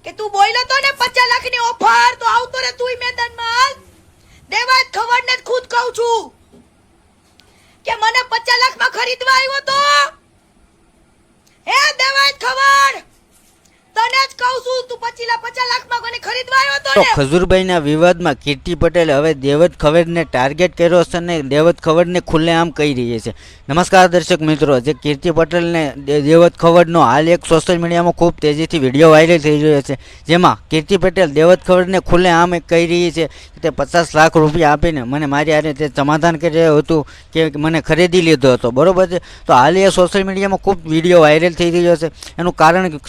કે તું બોલ્યો તો ને 50 લાખની ઓફર તો આવતો રે તુંય મેદાનમાં હાલ. દેવાય ખબર ને ખુદ કહું છું કે મને 50 લાખમાં ખરીદવા આવ્યો તો હે દેવાય ખબર તને જ કહું છું તું 50 લાખમાં મને ખરીદવા આવ્યો તો તો ને. ખજૂરભાઈના વિવાદમાં કીર્તિ પટેલે હવે દેવત ખવડને ટાર્ગેટ કર્યો છે અને દેવત ખવડને ખુલ્લેઆમ કહી રહી છે. નમસ્કાર દર્શક મિત્રો, જે કીર્તિ પટેલને દેવત ખવડનો હાલ એક સોશિયલ મીડિયામાં ખૂબ તેજીથી વિડીયો વાયરલ થઈ રહ્યો છે, જેમાં કીર્તિ પટેલ દેવત ખવડને ખુલ્લેઆમ કહી રહી છે કે તે 50 લાખ રૂપિયા આપીને મને મારી હારે તે સમાધાન કરી રહ્યું હતું કે મને ખરીદી લીધો હતો, બરોબર છે. તો હાલ એ સોશિયલ મીડિયામાં ખૂબ વિડીયો વાયરલ થઈ રહ્યો છે. એનું કારણ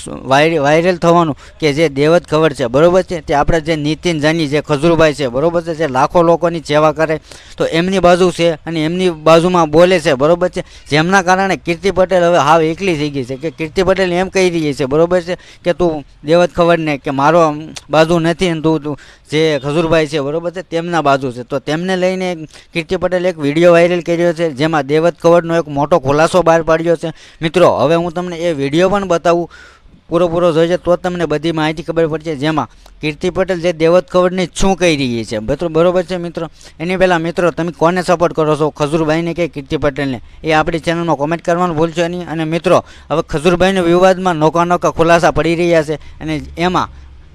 વાયરલ થવાનું કે જે દેવત ખવડ છે, બરોબર છે, તે આપણે જે નીતિન જાની જે ખજૂરભાઈ છે, બરોબર છે, જે લાખો લોકોની સેવા કરે તો એમની બાજુ છે અને એમની બાજુમાં બોલે છે, બરોબર છે. જેમના કારણે કીર્તિ પટેલ હવે હાવ એકલી થઈ ગઈ છે કે કીર્તિ પટેલ એમ કહી રહી છે, બરોબર છે, કે તું દેવત ખવડને કે મારો બાજુ નથી અને તું જે ખજૂરભાઈ છે, બરોબર છે, તેમના બાજુ છે. તો તેમને લઈને કીર્તિ પટેલ એક વિડીયો વાયરલ કર્યો છે, જેમાં દેવત ખવડનો એક મોટો ખુલાસો બહાર પાડ્યો છે. મિત્રો, હવે હું તમને એ વિડીયો પણ બતાવું, પૂરો જોઈશે તો તમને બધી માહિતી ખબર પડશે, જેમાં કીર્તિ પટેલ જે દેવત ખવડને શું કહી રહી છે, બરોબર છે. મિત્રો, એની પહેલાં મિત્રો તમે કોને સપોર્ટ કરો છો, ખજૂરભાઈને કે કીર્તિ પટેલને, એ આપણી ચેનલમાં કોમેન્ટ કરવાનું ભૂલશો નહીં. અને મિત્રો, હવે ખજૂરભાઈના વિવાદમાં નોકા ખુલાસા પડી રહ્યા છે અને એમાં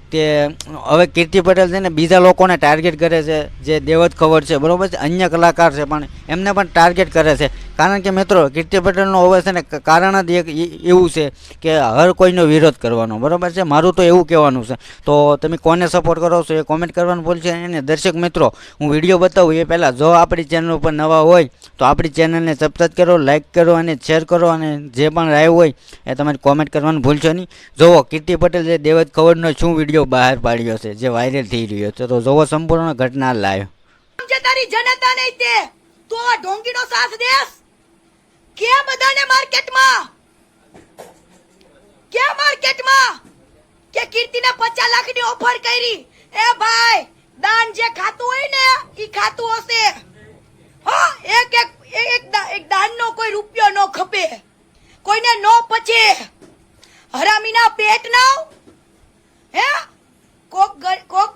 તે હવે કીર્તિ પટેલ છે ને બીજા લોકોને ટાર્ગેટ કરે છે, જે દેવત ખવડ છે, બરોબર છે, અન્ય કલાકાર છે પણ એમને પણ ટાર્ગેટ કરે છે. કારણ કે મિત્રો, કીર્તિ પટેલનો હવે છે ને કારણ જ એક એવું છે કે હર કોઈનો વિરોધ કરવાનો, બરોબર છે. મારું તો એવું કહેવાનું છે. તો તમે કોને સપોર્ટ કરો છો એ કોમેન્ટ કરવાનું ભૂલશો. અને દર્શક મિત્રો, હું વિડીયો બતાવું એ પહેલાં જો આપણી ચેનલ ઉપર નવા હોય તો આપણી ચેનલને સબસ્ક્રાઈબ કરો, લાઇક કરો અને શેર કરો, અને જે પણ રાય હોય એ તમારે કોમેન્ટ કરવાનું ભૂલશો નહીં. જુઓ કીર્તિ પટેલ જે દેવત ખવડનો શું વિડીયો બહાર પાડ્યો છે, જે વાયરલ થઈ રહ્યો છે, તો જોવો સંપૂર્ણ ઘટના લાઈવ. જે તારી જનતા નહીં તે તું આ ઢોંગીનો સાથ દેસ કે બધાને માર્કેટમાં કે કીર્તિને 50 લાખની ઓફર કરી. એ ભાઈ, દાન જે ખાતું હોય ને ઈ ખાતું હશે. હા, એક દાનનો કોઈ રૂપિયો નો ખપે, કોઈને નો પચે, હરામીના પેટ ના હે કોક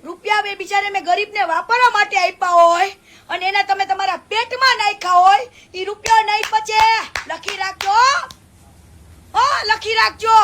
રૂપિયા બે બિચારે મેં ગરીબને વાપરવા માટે આપ્યા હોય અને એના તમે તમારા પેટમાં નાખ્યા હોય, ઈ રૂપિયા નહીં પચે. લખી રાખજો, હા લખી રાખજો.